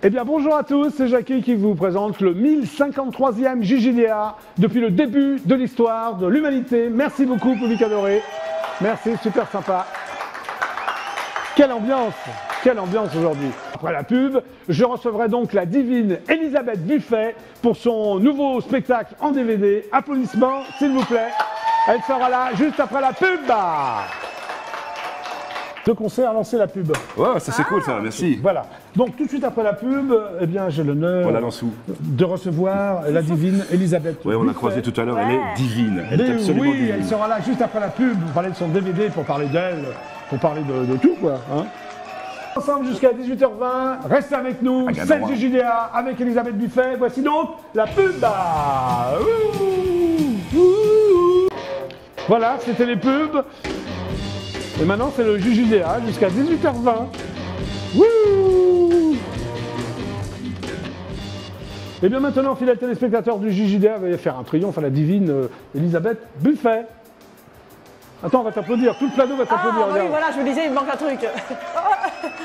Eh bien bonjour à tous, c'est Jackie qui vous présente le 1053e JJDA depuis le début de l'histoire de l'humanité. Merci beaucoup public adoré, merci, super sympa. Quelle ambiance aujourd'hui. Après la pub, je recevrai donc la divine Elisabeth Buffet pour son nouveau spectacle en DVD. Applaudissements s'il vous plaît, elle sera là juste après la pub. Le concert a lancé la pub. Ouais, ça c'est cool ça, merci. Voilà. Donc tout de suite après la pub, eh bien j'ai l'honneur de recevoir la divine Elisabeth. Oui, on l'a croisée tout à l'heure, elle est divine. Elle est absolument divine. Elle sera là juste après la pub pour parler de son DVD, pour parler d'elle, pour parler de tout quoi. Hein. Ensemble jusqu'à 18h20, restez avec nous, c'est le JJDA avec Elisabeth Buffet. Voici donc la pub. Voilà, c'était les pubs. Et maintenant, c'est le JJDA jusqu'à 18h20. Wouh! Et bien maintenant, fidèles téléspectateurs du JJDA, va y faire un triomphe à la divine Elisabeth Buffet. Attends, on va t'applaudir. Tout le plateau va t'applaudir. Oui, voilà, je me disais, il me manque un truc.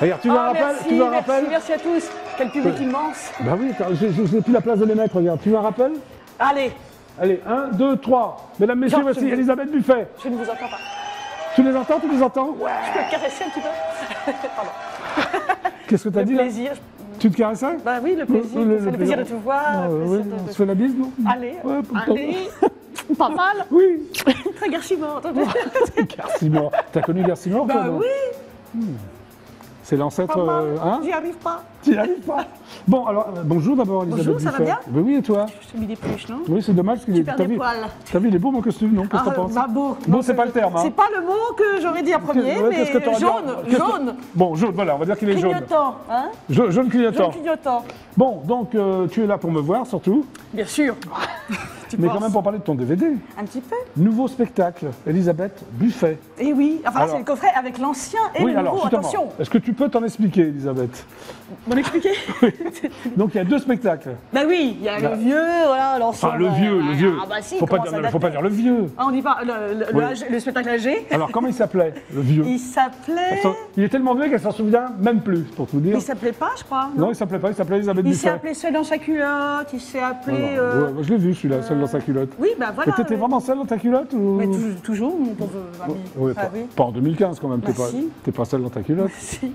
Regarde, tu veux un rappel? Merci, tu veux un rappel? Merci à tous. Quel public immense. Bah oui, je n'ai plus la place de les mettre, regarde. Tu veux un rappel? Allez. Allez, 1, 2, 3. Mesdames, messieurs, voici Elisabeth Buffet. Je ne vous entends pas. Tu les entends? Tu les entends? Ouais. Je peux te caresser un petit peu? Pardon. Qu'est-ce que tu as dit là? Le plaisir. Tu te caressais? Bah oui, le plaisir. Le plaisir de te voir. Oui, on se fait la bise, non? Allez. Ouais, allez. Pas mal? Oui. Très Garcimore. Garcimore. T'as connu Garcimore? Bah toi, non? oui. C'est l'ancêtre. Hein? J'y arrive pas. Tu n'y arrives pas. Bon, alors, bonjour d'abord, Elisabeth. Bonjour, ça va bien? Ben oui, et toi? Je t'ai mis des peluches, non? Oui, c'est dommage. Tu perds des poils. T'as vu, il est beau mon costume, non? Qu'est-ce que t'en penses? Bah beau. Beau, c'est pas le terme. Hein. C'est pas le mot que j'aurais dit en premier, mais jaune. Bon, jaune, voilà, on va dire qu'il est jaune. Clignotant, hein? Jaune clignotant. Jaune clignotant. Bon, donc tu es là pour me voir, surtout. Bien sûr. Mais quand même pour parler de ton DVD. Un petit peu. Nouveau spectacle, Elisabeth Buffet. Et oui, enfin c'est le coffret avec l'ancien et le nouveau, attention. Est-ce que tu peux t'en expliquer, Elisabeth? M'en expliquer? Oui. Donc il y a deux spectacles. Bah oui, il y a le vieux, voilà, l'ancien. Enfin, le vieux. Ah bah si, faut pas dire le vieux. Ah, on dit pas, le spectacle âgé. Alors comment il s'appelait, le vieux? Il s'appelait... Il est tellement vieux qu'elle s'en souvient même plus, pour tout dire. Il s'appelait pas, je crois. Non, il s'appelait pas, il s'appelait Elisabeth Buffet. Il s'est appelé Seul dans sa culotte, il s'est appelé... je l'ai vu celui-là, Seul dans sa culotte. Oui, bah voilà. Mais t'étais vraiment seule dans ta culotte ou... Mais toujours, mon pauvre ami. Oui, pas en 2015 quand même, Bah t'es pas seule dans ta culotte. Si.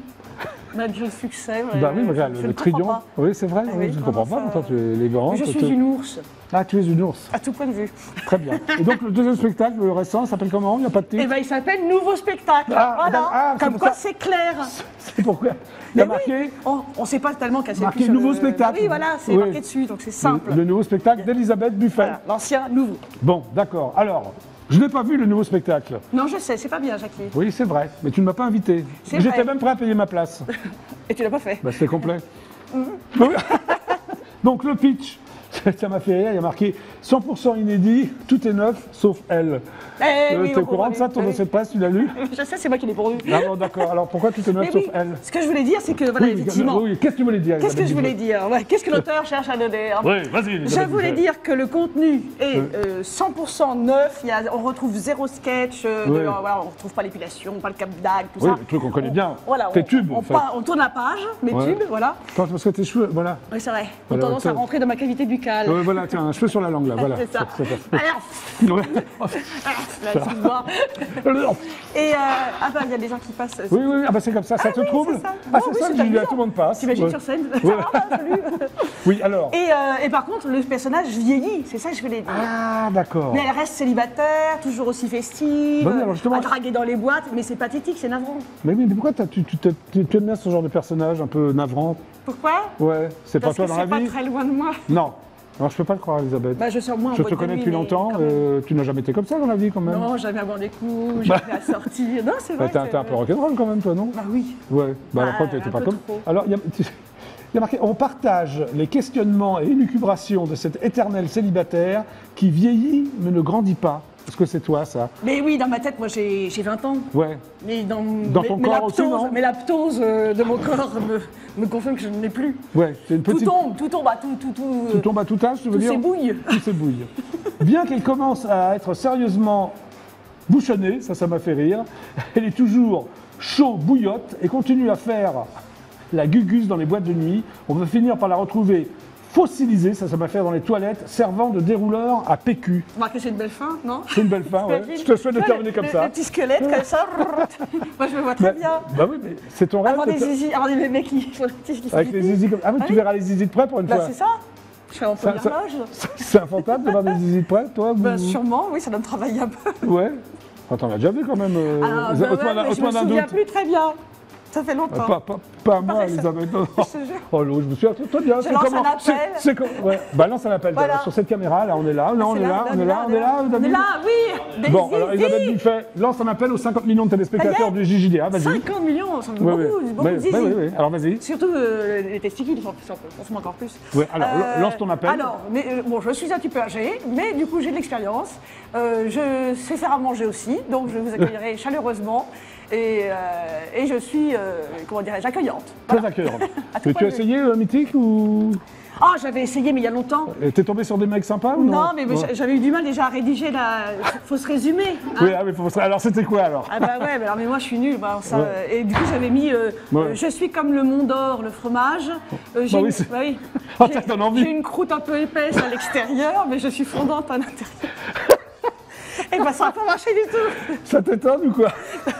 Malgré le succès, bah oui, regarde, le triomphe. Oui, c'est vrai, je ne comprends pas, pourtant tu es élégante. Je suis une ours. Ah, tu es une ours. À tout point de vue. Très bien. Et donc le deuxième spectacle, le récent, s'appelle comment? Il n'y a pas de titre? Eh bien, il s'appelle Nouveau spectacle. Voilà. Comme quoi, c'est clair. C'est pourquoi? Il y a marqué... On ne sait pas tellement qu'elle s'est marqué Nouveau spectacle. Oui, voilà, c'est marqué dessus, donc c'est simple. Le nouveau spectacle d'Elisabeth Buffet. Voilà, l'ancien, nouveau. Bon, d'accord. Alors... Je n'ai pas vu le nouveau spectacle. Non, je sais, c'est pas bien, Jackie. Oui, c'est vrai, mais tu ne m'as pas invité. J'étais même prêt à payer ma place. Et tu l'as pas fait. Bah, c'était complet. Donc le pitch, ça m'a fait rire, il y a marqué 100% inédit, tout est neuf, sauf elle. T'es au courant de ça, ton dossier de presse, tu l'as lu? Je sais, c'est moi qui l'ai pourvu. Ah bon, d'accord, alors pourquoi tout est neuf, sauf elle? Ce que je voulais dire, c'est que, voilà, effectivement... Oui, qu'est-ce que tu voulais dire? Qu'est-ce que je voulais dire? Qu'est-ce que l'auteur cherche à donner? Oui, vas-y. Je voulais dire que le contenu est 100% neuf, on retrouve zéro sketch, voilà, on ne retrouve pas l'épilation, pas le cap d'ag, tout ça. Oui, le truc qu'on connaît bien, voilà, tes tubes, en fait. On tourne la page, mes tubes, voilà. Parce que tes cheveux, voilà. Oui, c'est vrai, ont tendance à rentrer dans ma cavité buccale. Voilà, tiens, un cheveu sur la langue, là, voilà. C'est ça. Et il y a des gens qui passent. Oui, c'est comme ça, ça te trouble? Ah, c'est ça, tout le monde passe. T'imagines sur scène? Salut. Oui, alors. Et par contre, le personnage vieillit, c'est ça que je voulais dire. Ah, d'accord. Mais elle reste célibataire, toujours aussi festive, à draguer dans les boîtes, mais c'est pathétique, c'est navrant. Mais pourquoi tu aimes bien ce genre de personnage un peu navrant? Pourquoi? Ouais, c'est pas toi dans la vie? Parce que c'est pas très loin de moi. Non. Alors je peux pas le croire, Elisabeth. Bah, je te connais depuis longtemps, tu n'as jamais été comme ça dans la vie quand même. Non, jamais à boire des coups, jamais à sortir. Non, c'est vrai. T'es un peu rock'n'roll quand même, toi, non? Bah oui. Ouais, alors t'étais pas comme... Alors, il y a marqué, on partage les questionnements et élucubrations de cet éternel célibataire qui vieillit mais ne grandit pas. Est-ce que c'est toi, ça? Mais oui, dans ma tête, moi j'ai 20 ans. Ouais. Mais dans ton corps aussi, non? mais la ptose de mon corps me confirme que je n'en ai plus. Ouais, c'est une petite... Tout tombe à tout. Tout tombe à tout âge, tu veux Tout dire? s'ébouille. Tout s'ébouille. Bien qu'elle commence à être sérieusement bouchonnée, ça m'a fait rire, elle est toujours chaud, bouillotte et continue à faire la gugus dans les boîtes de nuit. On va finir par la retrouver fossilisée, ça m'a fait dans les toilettes, servant de dérouleur à PQ. Remarquez, c'est une belle fin, non? C'est une belle fin, ouais. Je te souhaite de terminer comme ça. Le petit squelette, comme ça. Moi, je me vois très bien. Bah oui, mais c'est ton rêve. Avoir des zizi, avoir des bébés qui font avec les zizi comme... Ah oui, tu verras les zizi de près pour une fois. C'est ça. Je fais en première loge. C'est un fantasme de voir des zizi de près, toi? Sûrement, oui, ça doit me travailler un peu. Ouais. Attends, on l'a déjà vu quand même. Ah, je me souviens plus très bien. Ça fait longtemps. Pas moi, Elisabeth. Oh l'autre, je me souviens très bien. Je lance un appel. Ouais. Bah lance un appel sur cette caméra, là on est là, on est là, oui. Bon, alors Elisabeth Buffet lance un appel aux 50 millions de téléspectateurs du JJDA, vas-y. 50 millions, ça me beaucoup de zizi. Oui, alors vas-y. Surtout les testicules, forcément encore plus. Oui, alors lance ton appel. Alors, bon, je suis un petit peu âgée, mais du coup j'ai de l'expérience. Je sais faire à manger aussi, donc je vous accueillerai chaleureusement. Et je suis, comment dirais-je, accueillante. Très accueillante. Mais tu as essayé Mythique ou... Ah, j'avais essayé, mais il y a longtemps. T'es tombé sur des mecs sympas ou non? Non, mais j'avais eu du mal déjà à rédiger faut se résumer. Hein. Oui, mais alors c'était quoi alors? Ah bah ouais, mais moi je suis nulle. Et du coup j'avais mis, je suis comme le Mont d'Or, le fromage. J'ai j'ai une croûte un peu épaisse à l'extérieur, mais je suis fondante à l'intérieur. Et bah ça n'a pas marché du tout. Ça t'étonne ou quoi?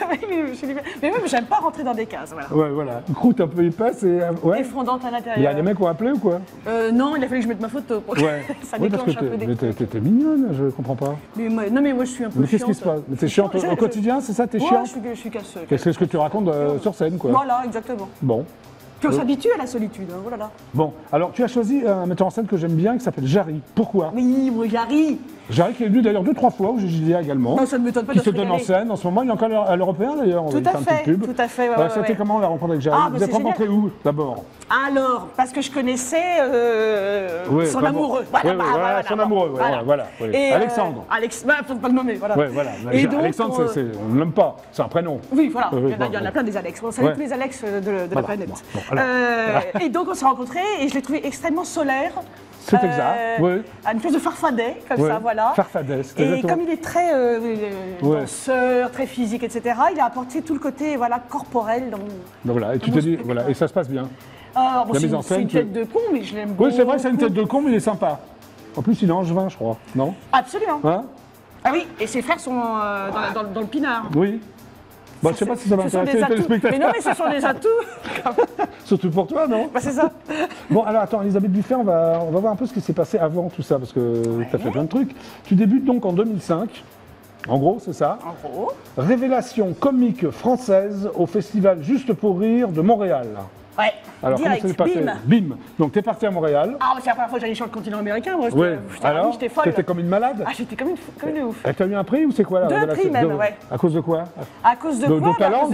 Mais même j'aime pas rentrer dans des cases, voilà. Ouais, voilà. Une croûte un peu épaisse et fondante à l'intérieur. Il y a des mecs qui ont appelé ou quoi? Non, il a fallu que je mette ma photo pour que ça déclenche un peu des... Mais t'es mignonne, je comprends pas. Non mais moi je suis un peu chiante. Mais qu'est-ce qui se passe? Mais t'es chiante au quotidien, c'est ça? T'es chiante? Je suis casseuse. C'est ce que tu racontes sur scène, quoi. Voilà, exactement. Bon. Puis on s'habitue à la solitude, hein, voilà. Bon, alors tu as choisi un metteur en scène que j'aime bien qui s'appelle Jarry. Pourquoi? Oui, moi Jarry. Jarry qui est venu d'ailleurs 2-3 fois au JJDA également. Non, ça ne m'étonne pas. Qui se donne en scène en ce moment. Il est encore à l'Européen d'ailleurs. Tout à fait. C'était comment la rencontre avec Jarry? Vous êtes rencontrés où d'abord? Alors, parce que je connaissais son amoureux. Voilà, son amoureux, voilà. Alexandre. Faut pas le nommer, voilà. Et donc, Alexandre, on ne l'aime pas, c'est un prénom. Oui, voilà, il y en a plein des Alex. On salue tous les Alex de la planète. Et donc on s'est rencontrés et je l'ai trouvé extrêmement solaire. C'est exact, oui. Une espèce de farfadet, comme ça, voilà. Farfadet, c'est exactement. Et comme il est très danseur, très physique, etc., il a apporté tout le côté corporel. Donc voilà, et tu te dis, voilà, et ça se passe bien. C'est une tête de con, mais je l'aime beaucoup. Oui, c'est vrai, c'est une tête de con, mais il est sympa. En plus, il est angevin, je crois, non? Absolument. Hein? Ah oui, et ses frères sont dans le pinard. Oui. Bon, je sais pas si ça va intéresser les téléspectateurs. Mais non, mais ce sont des atouts. Surtout pour toi, non? C'est ça. Bon, alors attends, Elisabeth Buffet, on va voir un peu ce qui s'est passé avant tout ça, parce que tu as fait plein de trucs. Tu débutes donc en 2005. En gros, c'est ça. En gros. Révélation comique française au festival Juste pour rire de Montréal. Ouais. Alors, direct, comment ça s'est passé? Bim. Donc, t'es parti à Montréal. Ah, c'est la première fois que j'allais sur le continent américain. Moi, j'étais folle. T'étais comme une malade? Ah, j'étais comme une ouf. T'as eu un prix ou c'est quoi là? 2 prix même, ouais. À cause de quoi? À cause de quoi? De ton talent?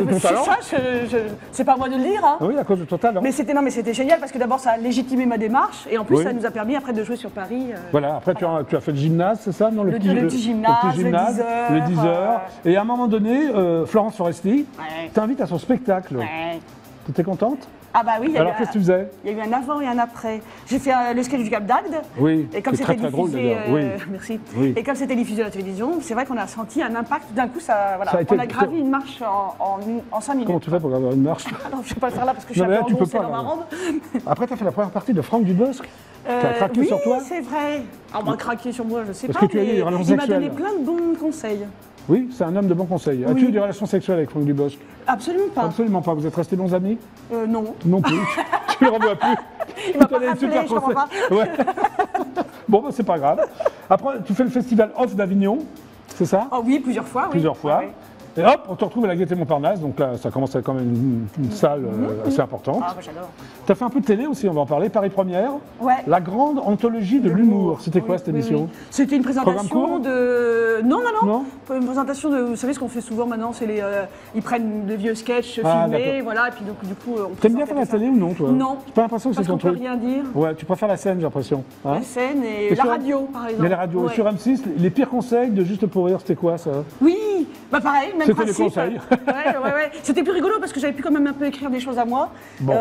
C'est pas à moi de le dire. Hein. Oui, à cause de ton talent. Mais c'était génial parce que d'abord, ça a légitimé ma démarche et en plus, ça nous a permis après de jouer sur Paris. Voilà, après, tu as fait le gymnase, c'est ça? Non, le petit gymnase, le 10 heures. Et à un moment donné, Florence Foresti t'invite à son spectacle. Tu étais contente? Ah bah oui, alors qu'est-ce que tu faisais? Il y a eu un avant et un après. J'ai fait le sketch du Cap d'Agde. Oui, et comme c'était très drôle d'ailleurs. Merci. Oui. Et comme c'était diffusé à la télévision, c'est vrai qu'on a senti un impact. D'un coup, on a gravi une marche en 5 minutes. Comment tu fais pour graver une marche? Non, je ne vais pas le faire là parce que je suis un peu engoncée dans ma robe. Après, tu as fait la première partie de Franck Dubosc. Tu as craqué sur toi? Oui, c'est vrai. On m'a craqué sur moi, je sais pas. Parce que tu as eu des relations sexuelles. Il m'a donné plein de bons conseils. Oui, c'est un homme de bons conseils. As-tu eu des relations sexuelles avec Franck Dubosc? Absolument pas. Absolument pas. Vous êtes restés bons amis? Non. Non plus. Tu le revois plus. Il m'a pas rappelé, je comprends pas. Ouais. Bon, bah, c'est pas grave. Après, tu fais le festival Off d'Avignon, c'est ça? Oh oui, plusieurs fois. Plusieurs fois. Et hop, on te retrouve à la Gaîté Montparnasse, donc là, ça commence à être quand même une salle assez importante. Ah, bah, j'adore. Tu as fait un peu de télé aussi, on va en parler, Paris Première. Ouais. La grande anthologie de l'humour. C'était quoi cette émission? C'était une Programme présentation court de... Non. Non. Une présentation de... Vous savez ce qu'on fait souvent maintenant, c'est les... ils prennent des vieux sketchs Ah, filmés, d'accord. voilà, et puis donc, du coup... on T'aimes bien présentait faire la tout ça. télé ou non, toi? Non. J'ai pas l'impression que c'est Parce ton qu'on peut truc. rien dire. Ouais, tu préfères la scène, j'ai l'impression. Hein? La scène et Et la sur- radio, par exemple. Mais la radio, Ouais. sur M6, les pires conseils de Juste pour rire, c'était quoi ça? Oui, bah pareil, même C'était les principe. conseils. Ouais. C'était plus rigolo parce que j'avais pu quand même un peu écrire des choses à moi. Bon.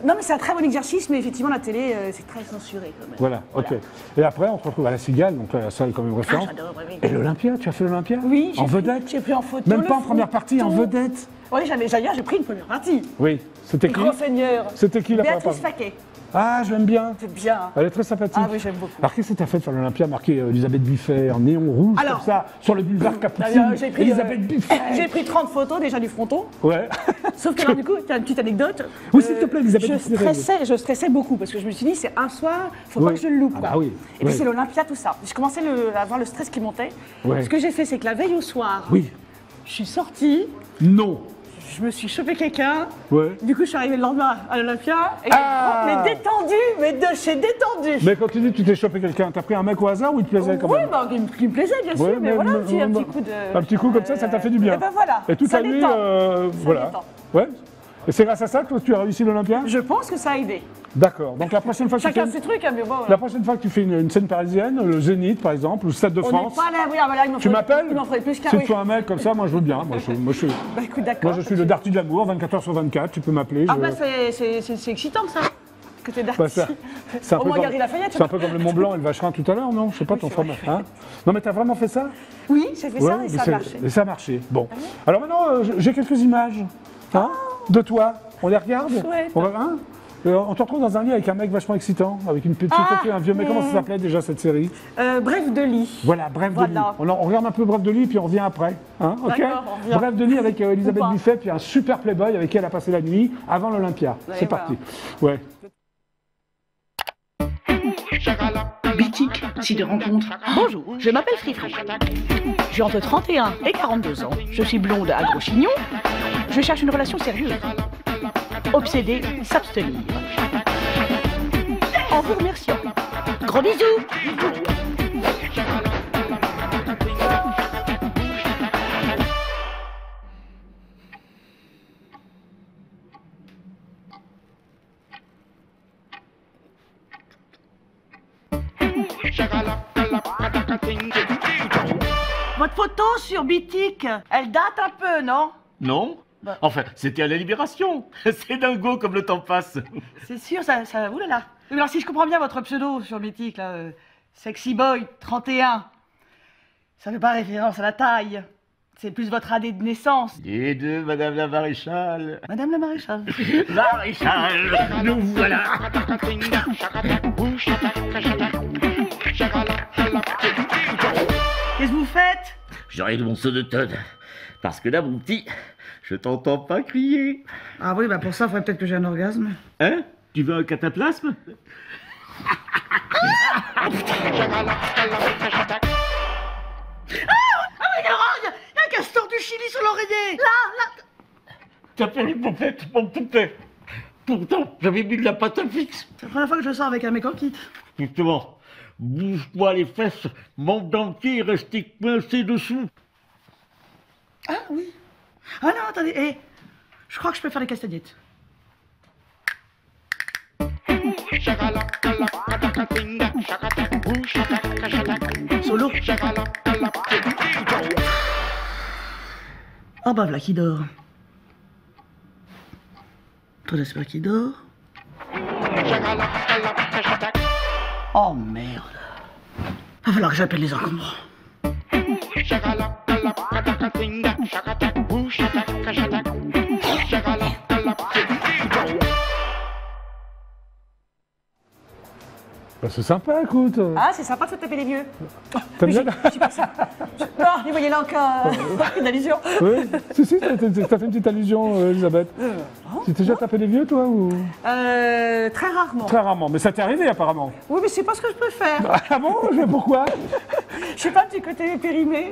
Non, mais c'est un très bon exercice, mais effectivement, la télé, c'est très censuré quand même. Voilà, ok. Et après, on te retrouve à la Cigale, donc là, la salle quand même référente. Ah, j'adore, oui. Et l'Olympia, tu as fait l'Olympia? Oui, En vedette? J'ai pris en photo. Même le pas en première partie, en fronton. vedette? Oui, d'ailleurs, j'ai pris une première partie. Oui. C'était Les qui? grands seigneurs. C'était qui la première Béatrice partie? Paquet. Ah, je l'aime bien. C'est bien. Elle est très sympathique. Ah oui, j'aime beaucoup. Alors, qu'est-ce que tu as fait de faire l'Olympia, marqué Elisabeth Buffet en néon rouge, Alors, comme ça, sur le boulevard Capucine? D'ailleurs, j'ai pris, Elisabeth Buffet. j'ai pris 30 photos déjà du fronton. Ouais. Sauf que là, du coup, tu as une petite anecdote. Oui, s'il te plaît, Elisabeth Buffet. Je stressais beaucoup parce que je me suis dit, c'est un soir, faut pas Oui. que je le loupe. Ah quoi. bah oui, Et puis oui. c'est l'Olympia, tout ça. Je commençais à avoir le stress qui montait. Ouais. Ce que j'ai fait, c'est que la veille au soir, Oui. je suis sortie, Non. je me suis chopé quelqu'un. Ouais. Du coup, je suis arrivée le lendemain à l'Olympia. Et Ah mais détendu, mais de chez détendu. Mais quand tu dis que tu t'es chopé quelqu'un, t'as pris un mec au hasard ou il te plaisait quand Oui, même? bah, qui me plaisait, bien sûr, Ouais, mais voilà, un petit coup de. Un petit coup comme ça t'a fait du bien. Et ben voilà. Et toute ça la nuit, détend. voilà. détend. Ouais. Et c'est grâce à ça que toi, tu as réussi l'Olympia? Je pense que ça a aidé. D'accord. Donc la prochaine fois que tu Chacun fais... ses trucs, hein, mais bon. La prochaine fois que tu fais une scène parisienne, le Zénith par exemple, ou le Stade de On France, n'est pas là, oui, ah, voilà, il m'en tu faudrait- m'appelles? Il m'en faudrait plus qu'un. Si Oui. tu fais un mec comme ça, moi je veux bien. Moi Bah écoute, d'accord. je suis le Darty de l'amour, 24 h sur 24, tu peux m'appeler. Ah je- bah c'est excitant ça. Que t'es Bah, d'artiste. ça- c'est un Au peu moins, comme- Galerie Lafayette, c'est un peu comme le Mont Blanc et le Vacherin tout à l'heure, non? Je sais pas ton c'est format. vrai. Hein? Non mais t'as vraiment fait ça? Oui, j'ai fait ça Ouais, et mais ça a c'est- marché. et ça a marché. Bon. Alors maintenant, j'ai quelques images hein, de toi. On les regarde? Chouette. On va, hein on te retrouve dans un lit avec un mec vachement excitant, avec une petite un vieux mec. Comment ça s'appelait déjà cette série? Bref de lit. Voilà, Bref de lit. Voilà. On regarde un peu Bref de lit, puis on revient après. Hein, ok. D'accord, on revient. Bref de lit avec Elisabeth Ou pas. Buffet, puis un super playboy avec qui elle a passé la nuit avant l'Olympia. Ouais, C'est voilà. parti. Ouais. Bitique, site de rencontre. Bonjour, je m'appelle Frifri. J'ai entre 31 et 42 ans. Je suis blonde à gros chignon. Je cherche une relation sérieuse. Obsédée, s'abstenir. En vous remerciant. Gros bisous. Votre photo sur Bitique, elle date un peu, non? Non. Bah. Enfin, c'était à la Libération. C'est dingo comme le temps passe. C'est sûr, ça... Oulala. Mais alors, si je comprends bien votre pseudo sur Mythique, là, Sexy Boy 31, ça fait pas référence à la taille. C'est plus votre année de naissance. Et de Madame la Maréchale. Madame la maréchale. Maréchale, nous voilà. Qu'est-ce que vous faites? J'aurai de mon saut de tonne. Parce que là, mon petit, je t'entends pas crier. Ah oui, bah pour ça, il faudrait peut-être que j'ai un orgasme. Hein? Tu veux un cataplasme? Ah, il y a un castor du Chili sur l'oreiller. Là. T'as fait une poupette, mon poupet. Pourtant, j'avais mis de la pâte à fixe. C'est la première fois que je sors avec un mec en kit. Justement, bouge-moi les fesses, mon dentier resté coincé dessous. Ah oui. Ah non, attendez, je crois que je peux faire des castagnettes. Solo. Ah bah voilà qui dort. Toi j'espère qu'il dort. Oh merde. Va falloir que j'appelle les encombrants. Bah, c'est sympa, écoute. Ah, c'est sympa de se taper les vieux. T'aimes bien? Je dis pas ça. Non, vous voyez là encore une allusion. Oui, si, t'as fait une petite allusion, Elisabeth. Tu t'es déjà tapé les vieux, toi ou... Très rarement. Très rarement, mais ça t'est arrivé apparemment. Oui, mais c'est pas ce que je peux faire. Ah bon? Pourquoi? Je sais pas, du côté périmé.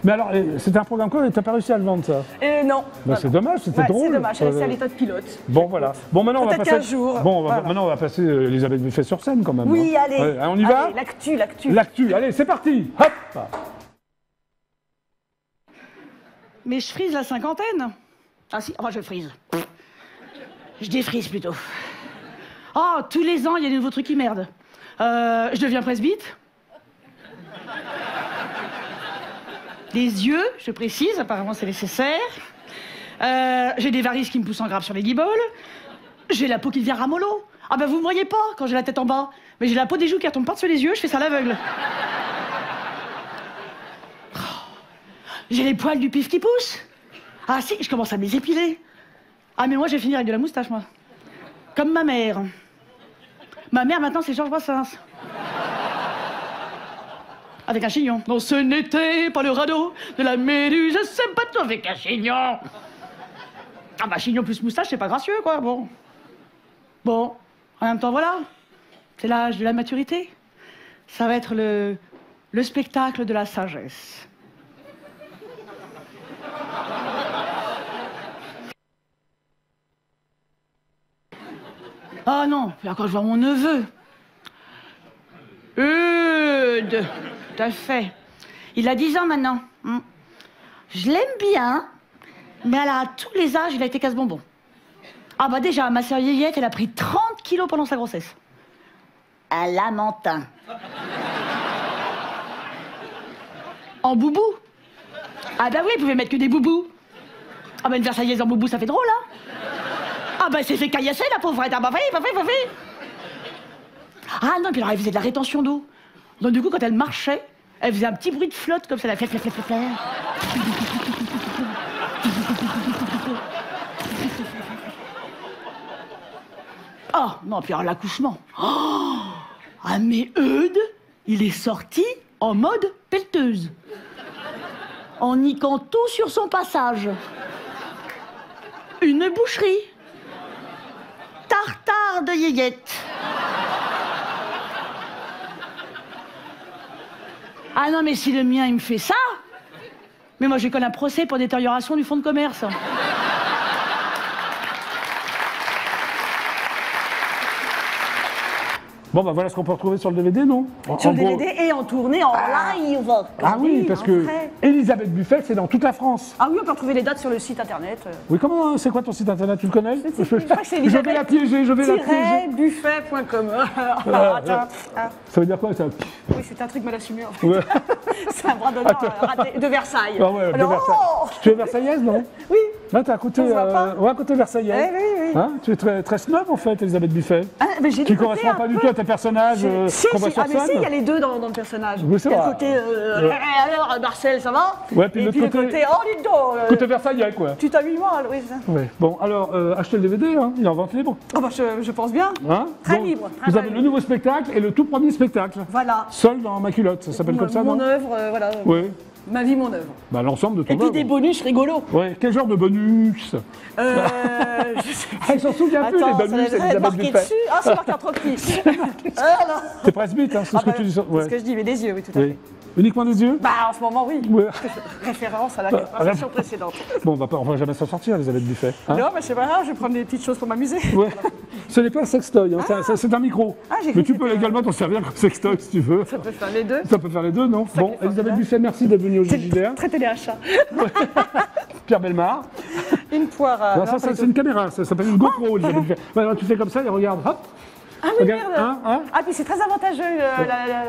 Mais alors, c'était un programme quoi? T'as pas réussi à le vendre, ça? Non. Bah, c'est dommage, c'était drôle. C'est dommage, c'est à l'état de pilote. Bon, voilà. Bon, maintenant, on va Peut-être passer... 15 jours. Bon, Voilà. maintenant, on va passer Elisabeth Buffet sur scène, quand même. Oui, hein. allez. Ouais, on y va? Allez, l'actu. L'actu, allez, c'est parti. Hop. Mais je frise la cinquantaine. Ah si, enfin je frise. Je défrise plutôt. Oh, tous les ans, il y a des nouveaux trucs qui merdent. Je deviens presbyte. Les yeux, je précise, apparemment c'est nécessaire. J'ai des varices qui me poussent en grappe sur les guiboles. J'ai la peau qui devient ramollo. Ah ben vous me voyez pas quand j'ai la tête en bas. Mais j'ai la peau des joues qui retombe par-dessus les yeux, je fais ça à l'aveugle. J'ai les poils du pif qui poussent. Ah si, je commence à me les épiler. Ah mais moi je vais finir avec de la moustache, moi. Comme ma mère. Ma mère maintenant c'est Georges Brassens. Avec un chignon. Non, ce n'était pas le radeau de la Méduse, c'est pas tout avec un chignon. Ah bah chignon plus moustache, c'est pas gracieux quoi, bon. Bon, en même temps voilà. C'est l'âge de la maturité. Ça va être le spectacle de la sagesse. Ah non, puis encore je vois mon neveu. Eudes, tout à fait. Il a 10 ans maintenant. Je l'aime bien, mais à tous les âges, il a été casse-bonbon. Ah bah déjà, ma sœur Yéyette, elle a pris 30 kilos pendant sa grossesse. Un lamentin. En boubou. Ah bah oui, vous pouvez mettre que des boubous. Ah bah une Versaillaise en boubou, ça fait drôle, hein. Ah bah elle s'est fait caillasser, la pauvrette. Ah bah oui, pas fait. Ah non, puis alors elle faisait de la rétention d'eau. Donc du coup, quand elle marchait, elle faisait un petit bruit de flotte comme ça, la fleur. Oh, non, puis alors l'accouchement. Oh, ah mais Eudes, il est sorti en mode pelleteuse. En niquant tout sur son passage. Une boucherie. Tartare de Yéyette. Ah non, mais si le mien, il me fait ça, mais moi, j'ai quand même un procès pour détérioration du fonds de commerce. Bon, bah voilà ce qu'on peut retrouver sur le DVD, non? Sur le DVD et en tournée, en live. Ah oui, parce que Elisabeth Buffet, c'est dans toute la France. Ah oui, on peut retrouver les dates sur le site internet. Oui, comment, c'est quoi ton site internet? Tu le connais? Je crois que c'est Je vais la piéger, buffet.com. Ça veut dire quoi, ça? Oui, c'est un truc mal assumé, en fait. Ouais. C'est un bras d'honneur raté de Versailles. Ah ouais, de Alors, Versailles. Tu es versaillaise, non? Oui. Là, t'es à côté, On voit pas. ouais, à côté versaillais. Oui. Hein, tu es très, très snob, en fait, Elisabeth Buffet. Ah, mais j'ai Qui des ne côtés correspond un pas du peu- tout à tes personnages qu'on voit sur mais si, il y a scène. les deux dans le personnage. Oui, c'est Il y a vrai. le côté alors, Marcel, ça va? Ouais, puis et l'autre puis côté- le côté, oh, dis donc, Côté versaillais, quoi. tu t'as mis mal, oui, c'est ça. Ouais. Bon, alors, achetez le DVD, hein, il est en vente libre. Oh, bah, je pense bien. Hein. Très Donc, libre, très Vous avez libre. le nouveau spectacle et le tout premier spectacle. Voilà. Seul dans ma culotte, ça s'appelle comme ça, Mon non? œuvre, voilà. Oui. Ma vie, mon œuvre. Bah, l'ensemble de ton Et puis œuvre. des bonus rigolos. Ouais, quel genre de bonus? Je sais Ah, ils s'en souviennent plus, les Attends, bonus, ça doit être Elisabeth marqué Buffet. dessus. Ah, c'est marqué en trop petit. Voilà. T'es presbyte, hein, c'est ce que tu dis. C'est ce que je dis, mais des yeux, oui, tout à Oui. fait. Uniquement des yeux? Bah, en ce moment, oui. Ouais. Référence à la conversation précédente. Bon, on va jamais s'en sortir, Elisabeth Buffet. Hein. Non, mais c'est pas grave, je vais prendre des petites choses pour m'amuser. Ouais. Ce n'est pas un sextoy, hein, c'est un micro. Ah, j'ai Mais cru tu que peux c'était également t'en servir comme sextoy si tu veux. Ça peut faire les deux. Ça peut faire les deux, non? Bon, fait Elisabeth formidable. Buffet, merci d'être venue au JJDR. Très téléachat. Pierre Bellemare. Une poire à. Non, ça, c'est une caméra, ça s'appelle une GoPro, Elisabeth Buffet. Ouais, alors, tu fais comme ça et regarde, hop. Ah oui, Regarde, merde. hein. Ah, puis c'est très avantageux,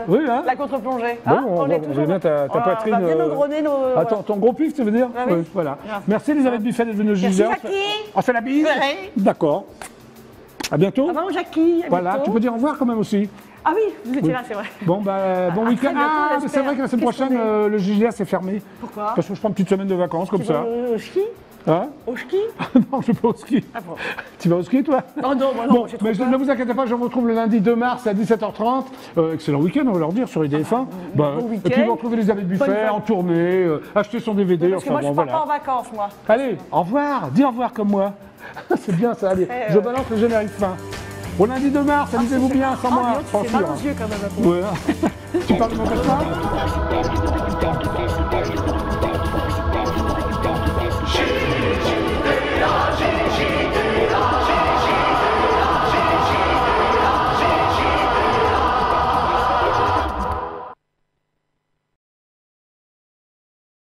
Oui, hein. la contre-plongée. Bon, Hein, on est voit toujours- bien ta poitrine. On va bien engrener nos. Attends, ton gros pif, tu veux dire? Ah oui. Voilà. Merci. Merci Elisabeth Buffet d'être venue au Merci, JJDR. Jackie. On fait la bise? Ouais. D'accord. À bientôt. Au revoir, Jackie. à Voilà, bientôt. tu peux dire au revoir quand même aussi. Ah oui, vous étiez là, c'est vrai. Bon, bah, bon À week-end. très bientôt, Ah, mais c'est j'espère. vrai que la semaine Qu'est-ce prochaine, qu'on est le JJDR c'est fermé. Pourquoi Parce que je prends une petite semaine de vacances comme ça. Au ski. Hein? Au ski? Non, je vais pas au ski. Ah bon. Tu vas au ski, toi? Oh non, moi non, Bon, j'ai trop mais peur. ne vous inquiétez pas, je vous retrouve le lundi 2 mars à 17h30. Excellent week-end, on va leur dire, sur IDF1. bon Et week-end. puis vous retrouvez Elisabeth Buffet Bonne en tournée, acheter son DVD, Parce que enfin moi, je bon, pars pas en voilà. vacances, moi. Allez, au revoir, dis au revoir comme moi. C'est bien ça, allez, Après, je balance le générique fin. Au lundi 2 mars, amusez-vous bien, sans moi, Tu fais tranquille. mal aux yeux quand même. Un peu. Ouais. Tu parles de mon personnage? Gigi